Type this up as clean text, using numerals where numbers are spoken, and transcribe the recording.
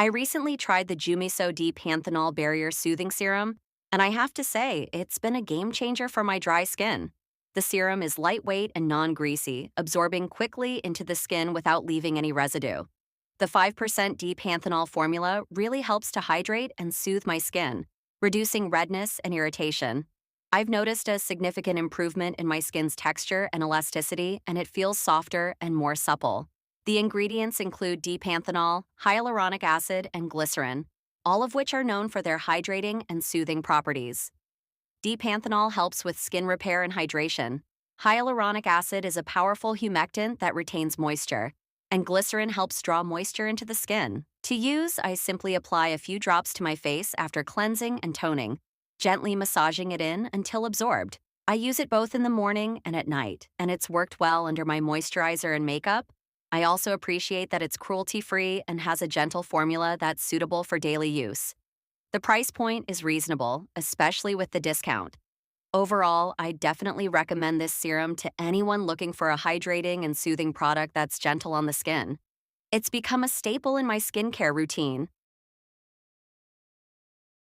I recently tried the Jumiso D-Panthenol Barrier Soothing Serum, and I have to say, it's been a game changer for my dry skin. The serum is lightweight and non-greasy, absorbing quickly into the skin without leaving any residue. The 5% D-Panthenol formula really helps to hydrate and soothe my skin, reducing redness and irritation. I've noticed a significant improvement in my skin's texture and elasticity, and it feels softer and more supple. The ingredients include D-Panthenol, hyaluronic acid, and glycerin, all of which are known for their hydrating and soothing properties. D-Panthenol helps with skin repair and hydration. Hyaluronic acid is a powerful humectant that retains moisture, and glycerin helps draw moisture into the skin. To use, I simply apply a few drops to my face after cleansing and toning, gently massaging it in until absorbed. I use it both in the morning and at night, and it's worked well under my moisturizer and makeup. I also appreciate that it's cruelty-free and has a gentle formula that's suitable for daily use. The price point is reasonable, especially with the discount. Overall, I definitely recommend this serum to anyone looking for a hydrating and soothing product that's gentle on the skin. It's become a staple in my skincare routine,